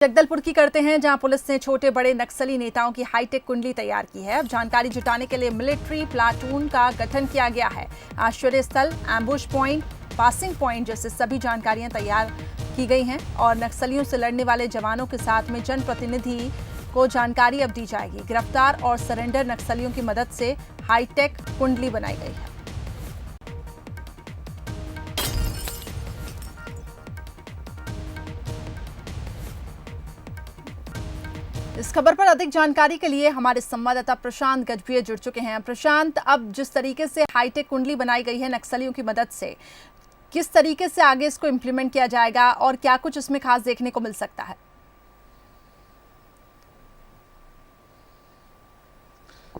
जगदलपुर की करते हैं, जहां पुलिस ने छोटे बड़े नक्सली नेताओं की हाईटेक कुंडली तैयार की है। अब जानकारी जुटाने के लिए मिलिट्री प्लाटून का गठन किया गया है। आश्चर्य स्थल, एम्बुश पॉइंट, पासिंग पॉइंट जैसे सभी जानकारियां तैयार की गई हैं और नक्सलियों से लड़ने वाले जवानों के साथ में जनप्रतिनिधि को जानकारी अब दी जाएगी। गिरफ्तार और सरेंडर नक्सलियों की मदद से हाईटेक कुंडली बनाई गई है। इस खबर पर अधिक जानकारी के लिए हमारे संवाददाता प्रशांत गजभिये जुड़ चुके हैं। प्रशांत, अब जिस तरीके से हाईटेक कुंडली बनाई गई है नक्सलियों की मदद से, किस तरीके से आगे इसको इम्प्लीमेंट किया जाएगा और क्या कुछ इसमें खास देखने को मिल सकता है?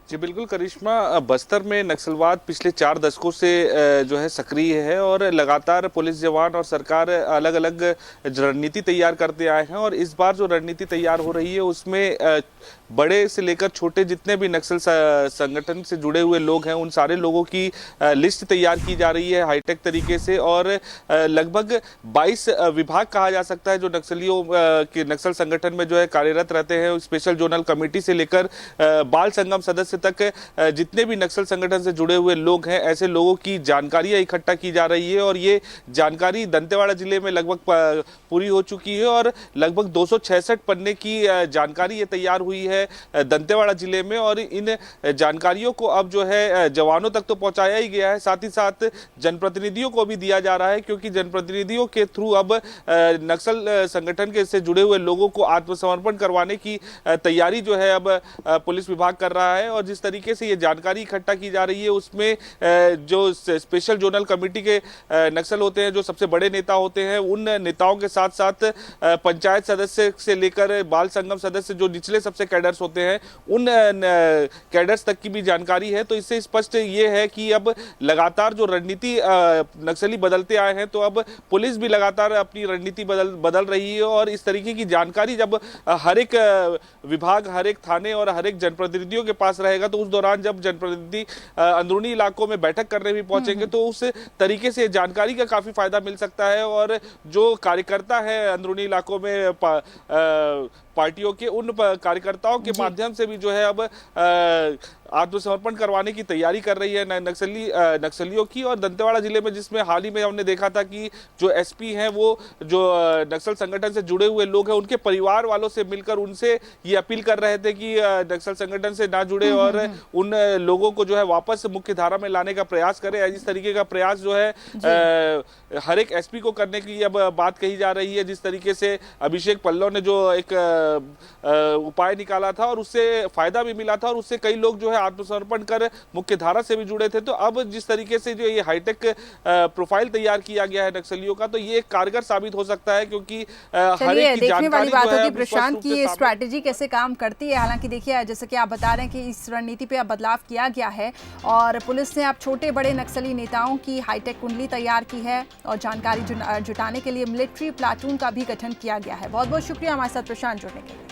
जी बिल्कुल करिश्मा, बस्तर में नक्सलवाद पिछले 4 दशकों से जो है सक्रिय है और लगातार पुलिस जवान और सरकार अलग अलग रणनीति तैयार करते आए हैं। और इस बार जो रणनीति तैयार हो रही है उसमें बड़े से लेकर छोटे जितने भी नक्सल संगठन से जुड़े हुए लोग हैं उन सारे लोगों की लिस्ट तैयार की जा रही है हाईटेक तरीके से। और लगभग 22 विभाग कहा जा सकता है जो नक्सलियों के नक्सल संगठन में जो है कार्यरत रहते हैं। स्पेशल जोनल कमेटी से लेकर बाल संगम सदस्य तक जितने भी नक्सल संगठन से जुड़े हुए लोग हैं, ऐसे लोगों की जानकारियां इकट्ठा की जा रही है। और ये जानकारी दंतेवाड़ा जिले में लगभग पूरी हो चुकी है और लगभग 266 पन्ने की जानकारी ये तैयार हुई है दंतेवाड़ा जिले में। और इन जानकारियों को अब जो है जवानों तक तो पहुंचाया ही गया है, साथ ही साथ जनप्रतिनिधियों को भी दिया जा रहा है, क्योंकि जनप्रतिनिधियों के थ्रू अब नक्सल संगठन के से जुड़े हुए लोगों को आत्मसमर्पण करवाने की तैयारी जो है अब पुलिस विभाग कर रहा है। और जिस तरीके से ये जानकारी इकट्ठा की जा रही है उसमें जो स्पेशल जोनल कमेटी के नक्सल होते हैं, जो सबसे बड़े नेता होते हैं, उन नेताओं के साथ साथ पंचायत सदस्य से लेकर बाल संगम सदस्य जो निचले सबसे कैडर्स होते हैं, उन कैडर्स तक की भी जानकारी है। तो इससे स्पष्ट ये है कि अब लगातार जो रणनीति नक्सली बदलते आए हैं, तो अब पुलिस भी लगातार अपनी रणनीति बदल रही है। और इस तरीके की जानकारी जब हर एक विभाग, हर एक थाने और हर एक जनप्रतिनिधियों के पास रहेगा, तो उस दौरान जब जनप्रतिनिधि अंदरूनी इलाकों में बैठक करने भी पहुंचेंगे तो उस तरीके से जानकारी का काफी फायदा मिल सकता है। और जो कार्यकर्ता है अंदरूनी इलाकों में पार्टियों के, उन कार्यकर्ताओं के माध्यम से भी जो है अब आत्मसमर्पण करवाने की तैयारी कर रही है नक्सलियों की। और दंतेवाड़ा जिले में, जिसमें हाल ही में हमने देखा था कि जो एसपी हैं वो जो नक्सल संगठन से जुड़े हुए लोग हैं उनके परिवार वालों से मिलकर उनसे ये अपील कर रहे थे कि नक्सल संगठन से ना जुड़े और उन लोगों को जो है वापस मुख्य धारा में लाने का प्रयास करें। इस तरीके का प्रयास जो है हर एक एसपी को करने की अब बात कही जा रही है। जिस तरीके से अभिषेक पल्लव ने जो एक उपाय निकाला था और उससे फायदा भी मिला था और उससे कई लोग जो है आत्मसमर्पण कर मुख्य धारा से भी जुड़े थे। तो अब जिस तरीके से जो ये हाईटेक प्रोफाइल तैयार किया गया है नक्सलियों का, तो ये कारगर साबित हो सकता है, क्योंकि हर एक की देखने वाली बात होगी प्रशांत की ये स्ट्रैटेजी कैसे काम करती है। हालांकि देखिए, जैसे कि आप बता रहे हैं कि इस रणनीति पे अब बदलाव किया गया है और पुलिस ने अब छोटे बड़े नक्सली नेताओं की हाईटेक कुंडली तैयार की है और जानकारी जुटाने के लिए मिलिट्री प्लाटून का भी गठन किया गया है। बहुत बहुत शुक्रिया हमारे साथ प्रशांत जुड़ने के लिए।